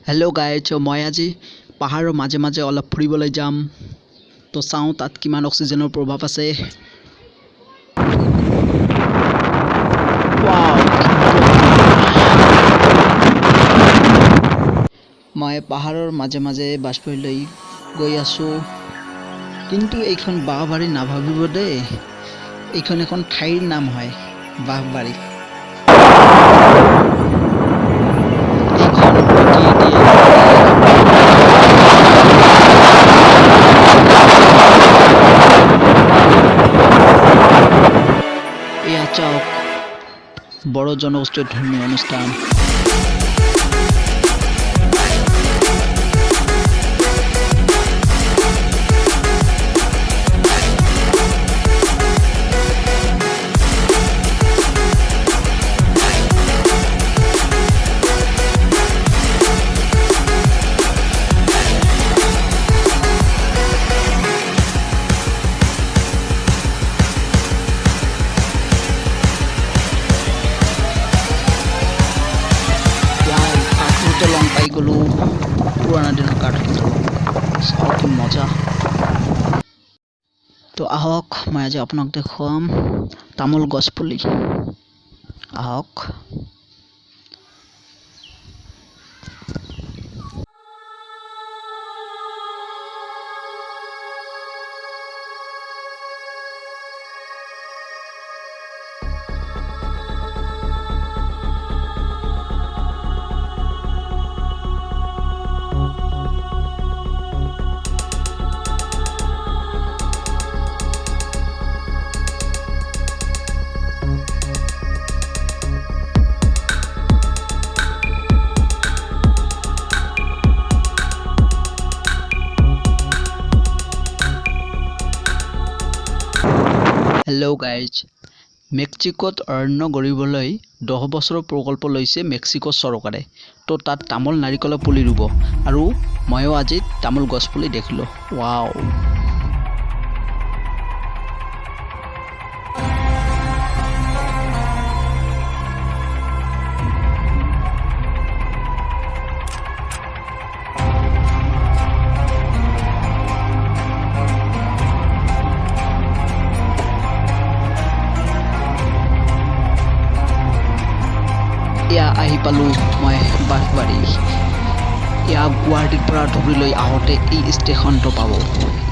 Hello guys मैं आज पहाड़र माजे माजे अलग फुरिबले जाम तो चाওঁ तात किमान अक्सिजेনৰ प्रभाव আছে। मैं पहाड़र माजे माजे बाष्पলৈ गई आছো किन्तु এইখন বাঁহবাৰী নাভাবিব দে এইখন এখন ঠাইৰ নাম হয় বাঁহবাৰী। बड़ जनगोष्ठी धर्मीय अनुष्ठान लंग पाई गलो पुराना दिन काठ की मजा। तो आहक मैं आज आपनक देखुवाम तामोल गछपुली आहक। हेलो गाइज मेक्सिकोत अरण्य गढ़िবলৈ 10 বছৰৰ প্ৰকল্প লৈছে মেক্সিকো চৰকাৰে। তো তাত তামোল নাৰিকলৰ পুলি ৰুব আৰু ময়ো আজি তামোল গছ পুলি দেখিলো। ওয়াও আহি পালো মই বাঁহবাৰী। ইয়াক গুৱাহাটীৰ পৰা ধুবুৰীলৈ আহোঁতে এই ষ্টেচনটো পাব।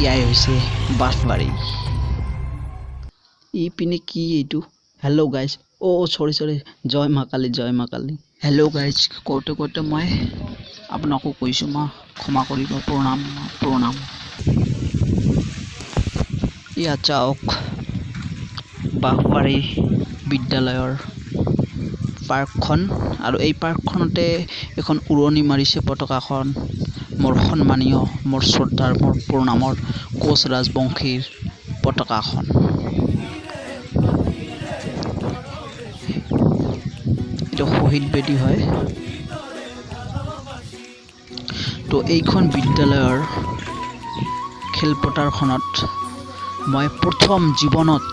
ইয়াই হৈছে বাঁহবাৰী। ইপিনে কি এইটো? হেল্ল' গাইজ সৰি জয় মা কালী জয় মা কালী। হেল্ল' গাইজ কওঁতে মই আপোনাকো কৈছোঁ মা ক্ষমা কৰিব, প্ৰণাম প্ৰণাম। ইয়াত যাওক বাঁহবাৰী বিদ্যালয়ৰ পাৰ্কখন আৰু এই পাৰ্কখনতে এখন উৰণি মাৰিছে পতাকাখন। মোৰ সন্মানীয় মোৰ শ্ৰদ্ধাৰ মোৰ প্ৰণামৰ কোচ ৰাজবংশীৰ পতাকাখন। এইটো শহীদ বেদী হয়। তো এইখন বিদ্যালয়ৰ খেলপথাৰখনত মই প্ৰথম জীৱনত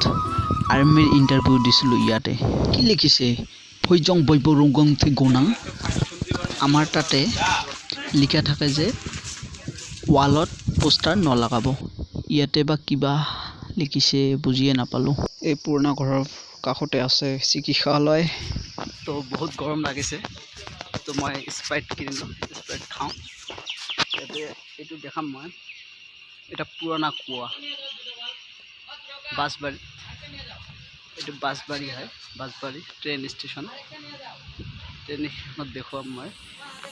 আৰ্মিৰ ইণ্টাৰভিউ দিছিলোঁ। ইয়াতে কি লিখিছে ফৈজং বৈবৰুগং গোনাং। আমাৰ তাতে লিখা থাকে যে ৱালত পোষ্টাৰ নলগাব। ইয়াতে বা কিবা লিখিছে বুজিয়ে নাপালোঁ। এই পুৰণা ঘৰৰ কাষতে আছে চিকিৎসালয়। তো বহুত গৰম লাগিছে তো মই স্প্ৰাইট কিনিলোঁ, স্প্ৰাইট খাওঁ। ইয়াতে এইটো দেখাম মই। এটা পুৰণা কুঁৱা বাঁশবাৰী। এইটো বাঁশবাৰী হয়, বাঁশবাৰী ট্ৰেইন ষ্টেচন। ট্ৰেইনত দেখুৱাম মই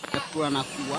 এটা পুৰণা কুঁৱা।